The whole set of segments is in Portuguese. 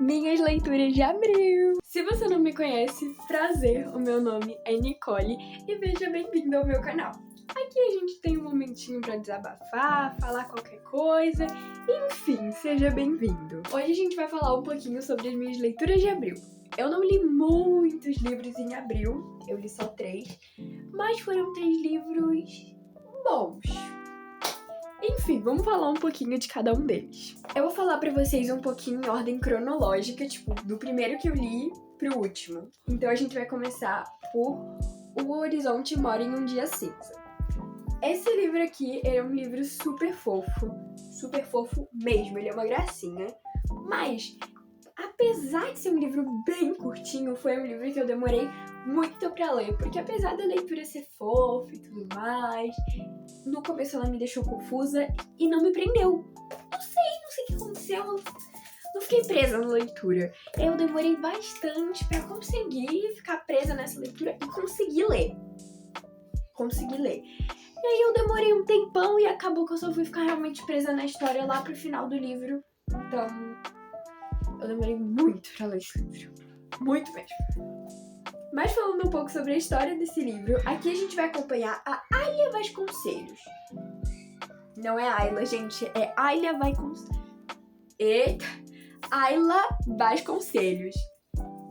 Minhas leituras de abril! Se você não me conhece, prazer, o meu nome é Nicole e seja bem-vindo ao meu canal. Aqui a gente tem um momentinho pra desabafar, falar qualquer coisa, enfim, seja bem-vindo. Hoje a gente vai falar um pouquinho sobre as minhas leituras de abril. Eu não li muitos livros em abril, eu li só 3, mas foram 3 livros bons. Enfim, vamos falar um pouquinho de cada um deles. Eu vou falar pra vocês um pouquinho em ordem cronológica, tipo, do primeiro que eu li pro último. Então a gente vai começar por O Horizonte Mora em um Dia Cinza. Esse livro aqui é um livro super fofo mesmo, ele é uma gracinha. Mas, apesar de ser um livro bem curtinho, foi um livro que eu demorei muito pra ler, porque apesar da leitura ser fofa e tudo mais, no começo ela me deixou confusa e não me prendeu. Não sei o que aconteceu, não fiquei presa na leitura. Eu demorei bastante pra conseguir ficar presa nessa leitura e conseguir ler. E aí eu demorei um tempão e acabou que eu só fui ficar realmente presa na história lá pro final do livro. Então, eu demorei muito pra ler esse livro. Muito mesmo. Mas falando um pouco sobre a história desse livro, aqui a gente vai acompanhar a Ayla Vasconcelos. Não é Ayla, gente, é Ayla Vasconcelos. Eita! Ayla Vasconcelos.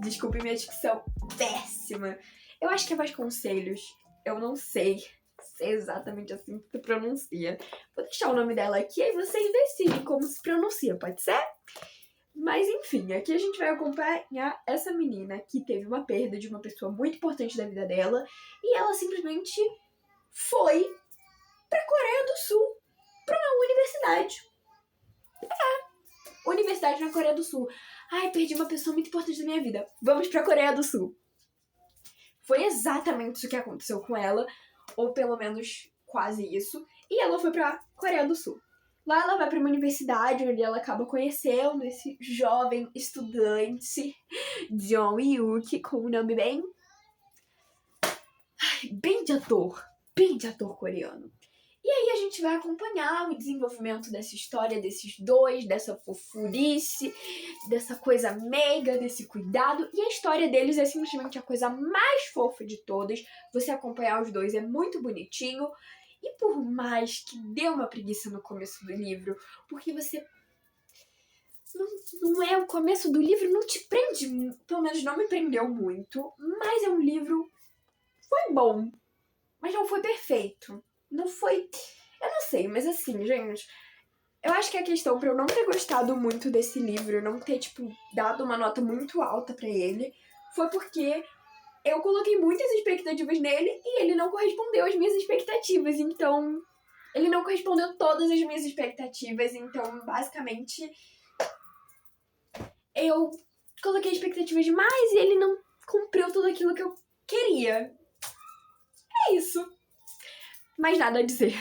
Desculpe minha dicção péssima. Eu acho que é Vasconcelos. Eu não sei se é exatamente assim que se pronuncia. Vou deixar o nome dela aqui e vocês decidem como se pronuncia, pode ser? Mas enfim, aqui a gente vai acompanhar essa menina que teve uma perda de uma pessoa muito importante da vida dela e ela simplesmente foi pra Coreia do Sul, pra uma universidade. Universidade na Coreia do Sul. Ai, perdi uma pessoa muito importante da minha vida. Vamos pra Coreia do Sul. Foi exatamente isso que aconteceu com ela, ou pelo menos quase isso, e ela foi pra Coreia do Sul. Lá ela vai pra uma universidade onde ela acaba conhecendo esse jovem estudante, John Hyuk, com um nome bem de ator coreano. E aí a gente vai acompanhar o desenvolvimento dessa história desses dois, dessa fofurice, dessa coisa meiga, desse cuidado. E a história deles é simplesmente a coisa mais fofa de todas. Você acompanhar os dois é muito bonitinho. E por mais que dê uma preguiça no começo do livro, porque você... Não é o começo do livro, não te prende, pelo menos não me prendeu muito. Mas é um livro... Foi bom, mas não foi perfeito. Não foi... Eu não sei, mas assim, gente... Eu acho que a questão pra eu não ter gostado muito desse livro, não ter, dado uma nota muito alta pra ele, foi porque eu coloquei muitas expectativas nele e ele não correspondeu às minhas expectativas. Então, ele não correspondeu todas as minhas expectativas. Então, basicamente, eu coloquei expectativas demais e ele não cumpriu tudo aquilo que eu queria. É isso. Mais nada a dizer.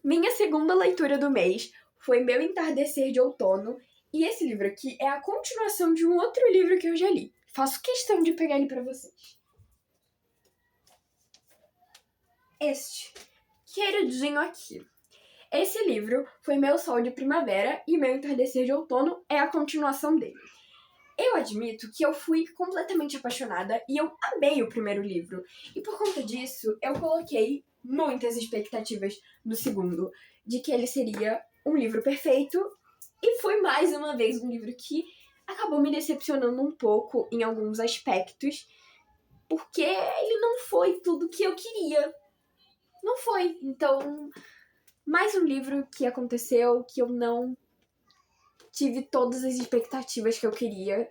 Minha segunda leitura do mês foi Meu Entardecer de Outono. E esse livro aqui é a continuação de um outro livro que eu já li. Faço questão de pegar ele pra vocês. Este queridinho aqui. Esse livro foi Meu Sol de Primavera e Meu Entardecer de Outono é a continuação dele. Eu admito que eu fui completamente apaixonada e eu amei o primeiro livro. E por conta disso, eu coloquei muitas expectativas no segundo, de que ele seria um livro perfeito, e foi mais uma vez um livro que acabou me decepcionando um pouco em alguns aspectos, porque ele não foi tudo que eu queria. Não foi. Então, mais um livro que aconteceu que eu não tive todas as expectativas que eu queria,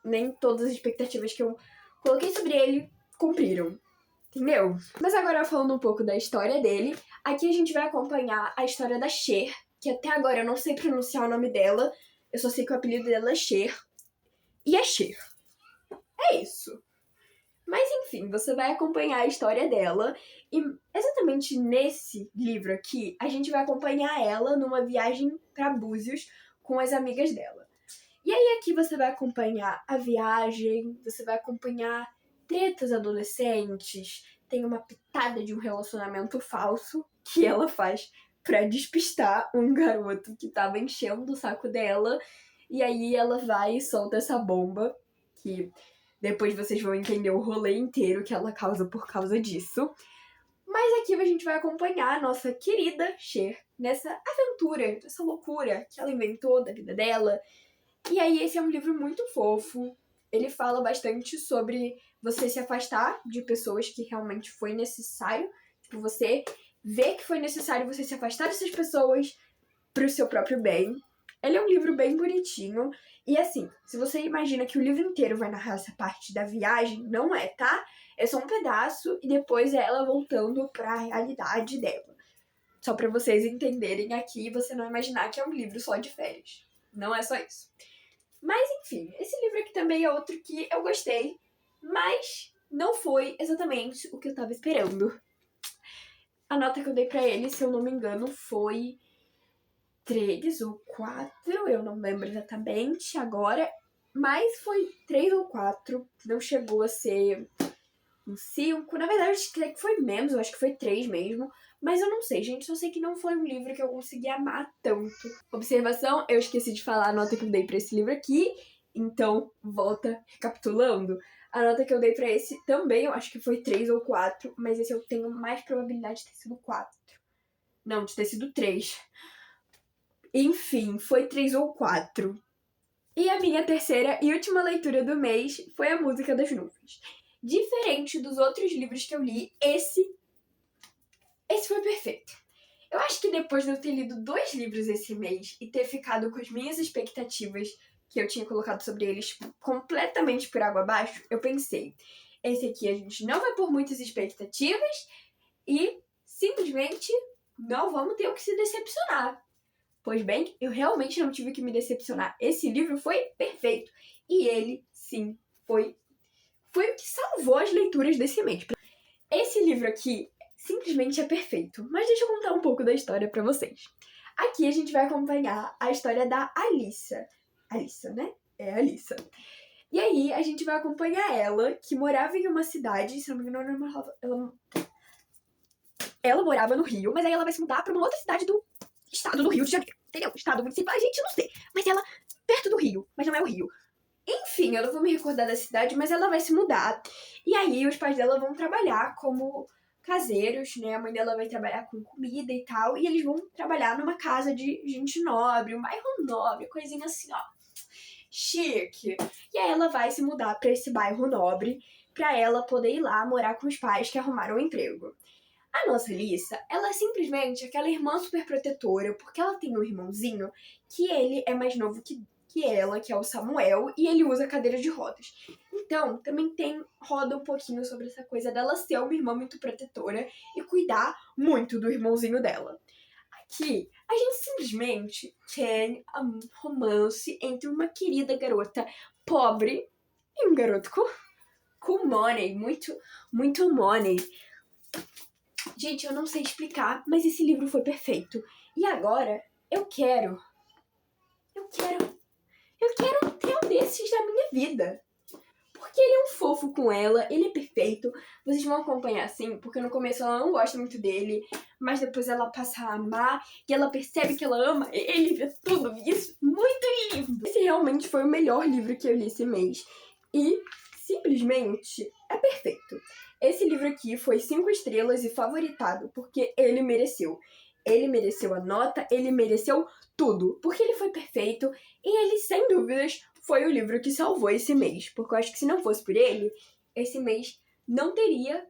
nem todas as expectativas que eu coloquei sobre ele cumpriram. Entendeu? Mas agora falando um pouco da história dele, aqui a gente vai acompanhar a história da Cher, que até agora eu não sei pronunciar o nome dela, eu só sei que o apelido dela é Cher, e é Cher. É isso. Mas enfim, você vai acompanhar a história dela, e exatamente nesse livro aqui, a gente vai acompanhar ela numa viagem pra Búzios com as amigas dela. E aí aqui você vai acompanhar a viagem, você vai acompanhar tretas adolescentes, tem uma pitada de um relacionamento falso que ela faz pra despistar um garoto que tava enchendo o saco dela. E aí ela vai e solta essa bomba, que depois vocês vão entender o rolê inteiro que ela causa por causa disso. Mas aqui a gente vai acompanhar a nossa querida Cher nessa aventura, nessa loucura que ela inventou da vida dela. E aí esse é um livro muito fofo. Ele fala bastante sobre você se afastar de pessoas que realmente foi necessário. Tipo, você ver que foi necessário você se afastar dessas pessoas pro seu próprio bem. Ele é um livro bem bonitinho. E assim, se você imagina que o livro inteiro vai narrar essa parte da viagem, não é, tá? É só um pedaço e depois é ela voltando pra realidade dela. Só pra vocês entenderem aqui e você não imaginar que é um livro só de férias. Não é só isso. Mas enfim, esse livro aqui também é outro que eu gostei, mas não foi exatamente o que eu tava esperando. A nota que eu dei pra ele, se eu não me engano, foi 3 ou 4, eu não lembro exatamente agora, mas foi 3 ou 4, não chegou a ser um 5, na verdade acho que foi menos, eu acho que foi 3 mesmo, mas eu não sei, gente, só sei que não foi um livro que eu consegui amar tanto. Observação, eu esqueci de falar a nota que eu dei pra esse livro aqui, então volta recapitulando. A nota que eu dei pra esse também, eu acho que foi 3 ou 4, mas esse eu tenho mais probabilidade de ter sido 4. Não, de ter sido 3. Enfim, foi 3 ou 4. E a minha terceira e última leitura do mês foi A Música das Nuvens. Diferente dos outros livros que eu li, esse foi perfeito. Eu acho que depois de eu ter lido 2 livros esse mês e ter ficado com as minhas expectativas que eu tinha colocado sobre eles completamente por água abaixo, eu pensei, esse aqui a gente não vai pôr muitas expectativas e simplesmente não vamos ter o que se decepcionar. Pois bem, eu realmente não tive que me decepcionar. Esse livro foi perfeito. E ele, sim, foi o que salvou as leituras desse mês. Esse livro aqui simplesmente é perfeito. Mas deixa eu contar um pouco da história pra vocês. Aqui a gente vai acompanhar a história da Alissa. Alissa, né? É a Alissa. E aí a gente vai acompanhar ela, que morava em uma cidade, se não me engano, ela morava no Rio, mas aí ela vai se mudar pra uma outra cidade do estado do Rio de Janeiro. Entendeu? Estado municipal, a gente não sei. Mas ela, perto do Rio, mas não é o Rio. Enfim, eu não vou me recordar da cidade, mas ela vai se mudar. E aí os pais dela vão trabalhar como caseiros, né? A mãe dela vai trabalhar com comida e tal. E eles vão trabalhar numa casa de gente nobre, um bairro nobre, coisinha assim, ó. Chique. E aí ela vai se mudar pra esse bairro nobre pra ela poder ir lá morar com os pais que arrumaram um emprego. A nossa Alissa, ela é simplesmente aquela irmã super protetora, porque ela tem um irmãozinho que ele é mais novo que ela, que é o Samuel, e ele usa cadeira de rodas. Então, também roda um pouquinho sobre essa coisa dela ser uma irmã muito protetora e cuidar muito do irmãozinho dela. Aqui, a gente simplesmente tem um romance entre uma querida garota pobre e um garoto com money, muito money. Gente, eu não sei explicar, mas esse livro foi perfeito. E agora, eu quero ter um desses na minha vida. Porque ele é um fofo com ela, ele é perfeito. Vocês vão acompanhar assim, porque no começo ela não gosta muito dele, mas depois ela passa a amar e ela percebe que ela ama ele, vê tudo isso. Muito lindo! Esse realmente foi o melhor livro que eu li esse mês. E simplesmente é perfeito. Esse livro aqui foi 5 estrelas e favoritado, porque ele mereceu. Ele mereceu a nota, ele mereceu tudo, porque ele foi perfeito e ele, sem dúvidas, foi o livro que salvou esse mês. Porque eu acho que se não fosse por ele, esse mês não teria...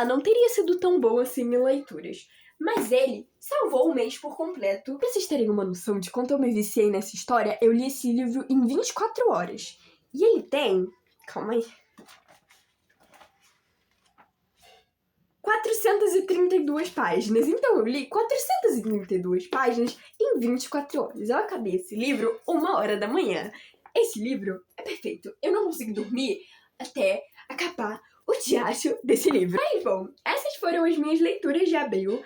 não teria sido tão bom assim em leituras. Mas ele salvou o mês por completo. Pra vocês terem uma noção de quanto eu me viciei nessa história, eu li esse livro em 24 horas. E ele tem... Calma aí. 432 páginas. Então eu li 432 páginas em 24 horas. Eu acabei esse livro 1h da manhã. Esse livro é perfeito. Eu não consigo dormir até acabar o diacho desse livro. Mas bom, essas foram as minhas leituras de abril.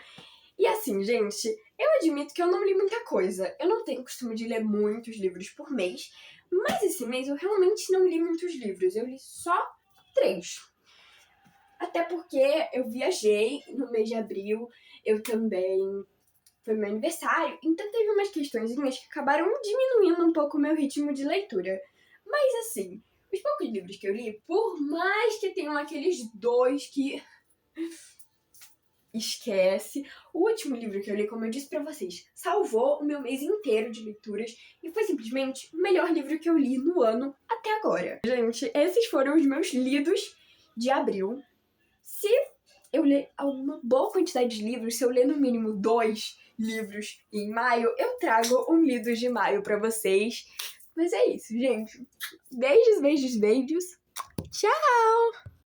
E assim, gente, eu admito que eu não li muita coisa. Eu não tenho costume de ler muitos livros por mês. Mas esse mês eu realmente não li muitos livros. Eu li só 3. Até porque eu viajei no mês de abril, eu também foi meu aniversário, então teve umas questõezinhas que acabaram diminuindo um pouco o meu ritmo de leitura. Mas assim, os poucos livros que eu li, por mais que tenham aqueles 2 que... esquece. O último livro que eu li, como eu disse pra vocês, salvou o meu mês inteiro de leituras e foi simplesmente o melhor livro que eu li no ano até agora. Gente, esses foram os meus lidos de abril. Se eu ler alguma boa quantidade de livros, se eu ler no mínimo 2 livros em maio, eu trago um lido de maio pra vocês. Mas é isso, gente. Beijos, beijos, beijos. Tchau!